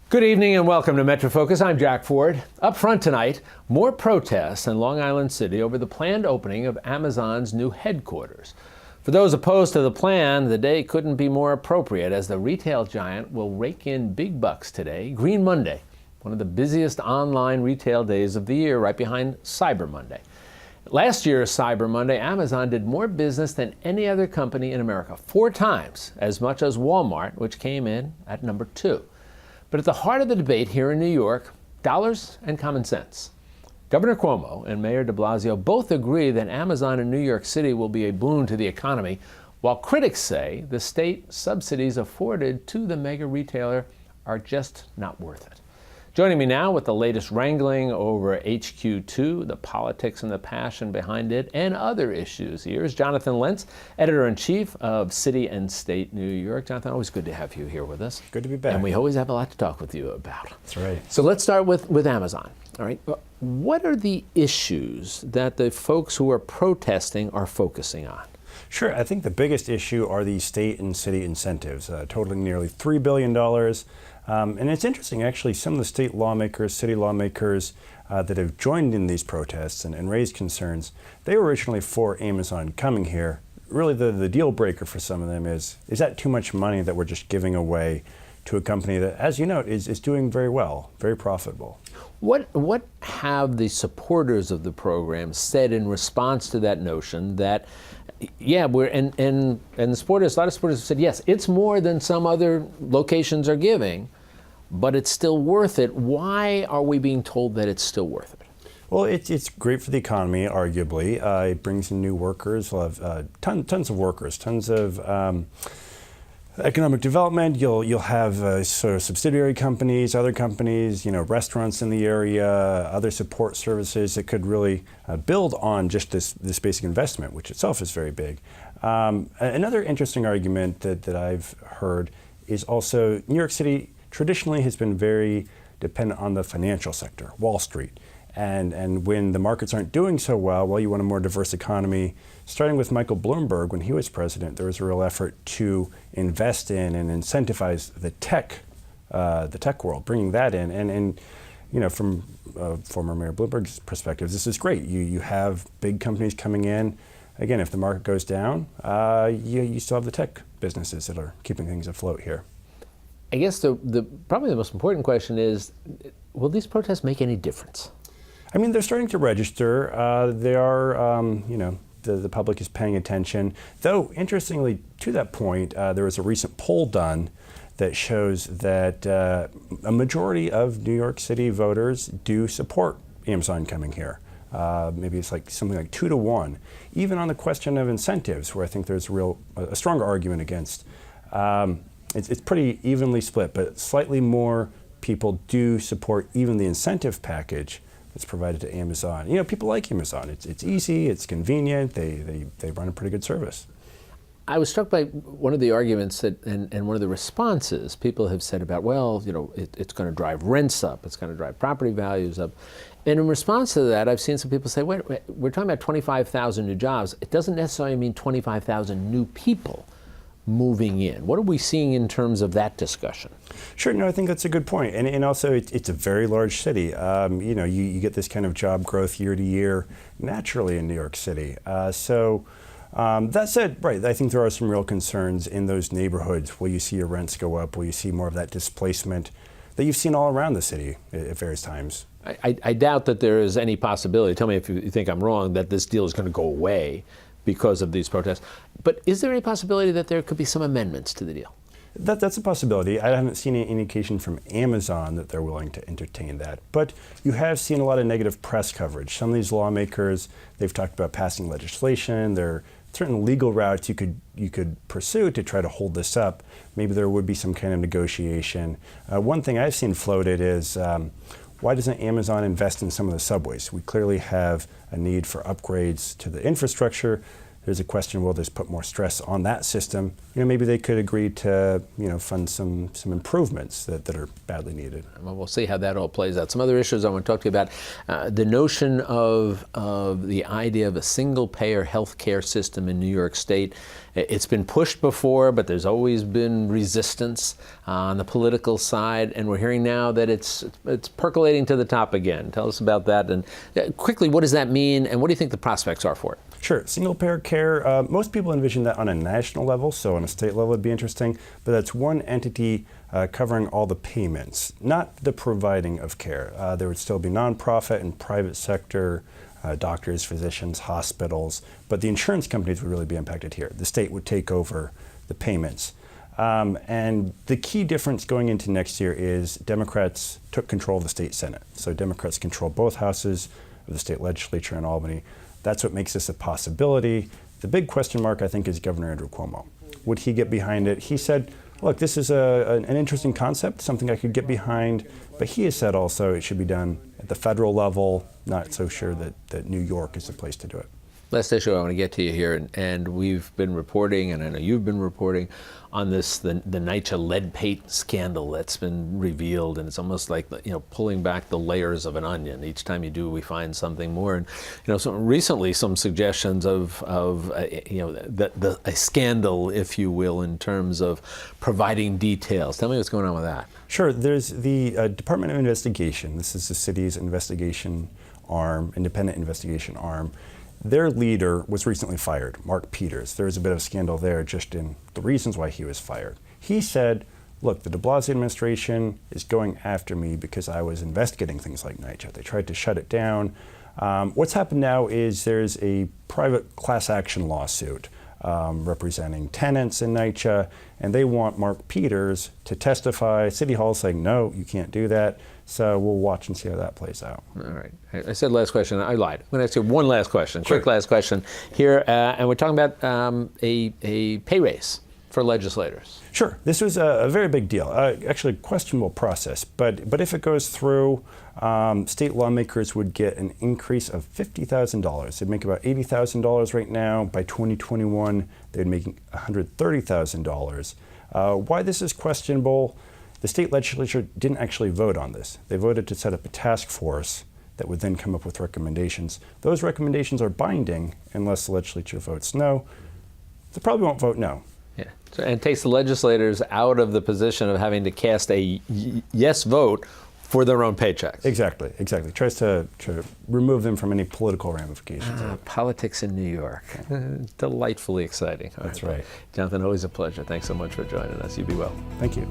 Good evening and welcome to Metro Focus. I'm Jack Ford. Up front tonight, more protests in Long Island City over the planned opening of Amazon's new headquarters. For those opposed to the plan, the day couldn't be more appropriate as the retail giant will rake in big bucks today, Green Monday, one of the busiest online retail days of the year, right behind Cyber Monday. Last year's Cyber Monday, Amazon did more business than any other company in America, 4 times as much as Walmart, which came in at number 2. But at the heart of the debate here in New York, dollars and common sense. Governor Cuomo and Mayor de Blasio both agree that Amazon in New York City will be a boon to the economy, while critics say the state subsidies afforded to the mega retailer are just not worth it. Joining me now with the latest wrangling over HQ2, the politics and the passion behind it, and other issues here is Jonathan Lentz, Editor-in-Chief of City and State New York. Jonathan, always good to have you here with us. Good to be back. And we always have a lot to talk with you about. That's right. So let's start with Amazon. All right. What are the issues that the folks who are protesting are focusing on? Sure. I think the biggest issue are the state and city incentives, totaling nearly $3 billion. And it's interesting, actually, some of the state lawmakers, city lawmakers that have joined in these protests and raised concerns, they were originally for Amazon coming here. Really, the deal breaker for some of them is that too much money that we're just giving away to a company that, as you note, is doing very well, very profitable? What have the supporters of the program said in response to that notion that, yeah, and the supporters, a lot of supporters have said, yes, it's more than some other locations are giving, but it's still worth it. Why are we being told that it's still worth it? Well, it's great for the economy, arguably. It brings in new workers. We'll have tons of workers, tons of economic development. You'll have sort of subsidiary companies, other companies, restaurants in the area, other support services that could really build on just this basic investment, which itself is very big. Another interesting argument that I've heard is also New York City traditionally has been very dependent on the financial sector, Wall Street. And when the markets aren't doing so well, you want a more diverse economy. Starting with Michael Bloomberg, when he was president, there was a real effort to invest in and incentivize the tech world, bringing that in. And from former Mayor Bloomberg's perspective, this is great. You have big companies coming in. Again, if the market goes down, you still have the tech businesses that are keeping things afloat here. I guess probably the most important question is, will these protests make any difference? I mean, they're starting to register. They are, the public is paying attention. Though, interestingly, to that point, there was a recent poll done that shows that a majority of New York City voters do support Amazon coming here. Maybe it's like something like 2 to 1. Even on the question of incentives, where I think there's a stronger argument against. It's pretty evenly split, but slightly more people do support even the incentive package that's provided to Amazon. People like Amazon. It's easy, it's convenient, they run a pretty good service. I was struck by one of the arguments and one of the responses people have said about, it's going to drive rents up, it's going to drive property values up. And in response to that, I've seen some people say, wait, we're talking about 25,000 new jobs. It doesn't necessarily mean 25,000 new people moving in. What are we seeing in terms of that discussion? Sure, no, I think that's a good point. And also, it's a very large city. You get this kind of job growth year to year naturally in New York City. That said, right, I think there are some real concerns in those neighborhoods. Will you see your rents go up? Will you see more of that displacement that you've seen all around the city at various times? I doubt that there is any possibility, tell me if you think I'm wrong, that this deal is going to go away because of these protests. But is there any possibility that there could be some amendments to the deal? That's a possibility. I haven't seen any indication from Amazon that they're willing to entertain that. But you have seen a lot of negative press coverage. Some of these lawmakers, they've talked about passing legislation. There are certain legal routes you could pursue to try to hold this up. Maybe there would be some kind of negotiation. One thing I've seen floated is, why doesn't Amazon invest in some of the subways? We clearly have a need for upgrades to the infrastructure. there's a question, will this put more stress on that system? Maybe they could agree to, fund some improvements that are badly needed. Well, we'll see how that all plays out. Some other issues I want to talk to you about. The notion of the idea of a single-payer health care system in New York State. It's been pushed before, but there's always been resistance on the political side, and we're hearing now that it's percolating to the top again. Tell us about that, and quickly, what does that mean, and what do you think the prospects are for it? Sure. Single-payer care, most people envision that on a national level, so on a state level it'd be interesting, but that's one entity covering all the payments, not the providing of care. There would still be nonprofit and private sector doctors, physicians, hospitals, but the insurance companies would really be impacted here. The state would take over the payments. And the key difference going into next year is Democrats took control of the state Senate. So Democrats control both houses of the state legislature in Albany. That's what makes this a possibility. The big question mark, I think, is Governor Andrew Cuomo. Would he get behind it? He said, look, this is an interesting concept, something I could get behind, but he has said also it should be done at the federal level. Not so sure that New York is the place to do it. Last issue I want to get to you here, and we've been reporting, and I know you've been reporting on this, the NYCHA lead paint scandal that's been revealed, and it's almost like, pulling back the layers of an onion. Each time you do, we find something more. And so recently, some suggestions of a scandal, if you will, in terms of providing details. Tell me what's going on with that. Sure. There's the Department of Investigation. This is the city's investigation arm, independent investigation arm. Their leader was recently fired, Mark Peters. There was a bit of a scandal there just in the reasons why he was fired. He said, look, the de Blasio administration is going after me because I was investigating things like NYCHA. They tried to shut it down. What's happened now is there's a private class action lawsuit representing tenants in NYCHA, and they want Mark Peters to testify. City Hall is saying, no, you can't do that. So we'll watch and see how that plays out. All right. I said last question. I lied. I'm going to ask you one last question, quick last question here. And we're talking about a pay raise for legislators. Sure. This was a very big deal, actually a questionable process. But if it goes through, state lawmakers would get an increase of $50,000. They'd make about $80,000 right now. By 2021, they'd make $130,000. Why this is questionable? The state legislature didn't actually vote on this. They voted to set up a task force that would then come up with recommendations. Those recommendations are binding unless the legislature votes no. They probably won't vote no. Yeah, and it takes the legislators out of the position of having to cast a yes vote for their own paychecks. Exactly. Tries to remove them from any political ramifications. Politics in New York. Delightfully exciting. That's right. Jonathan, always a pleasure. Thanks so much for joining us. You be well. Thank you.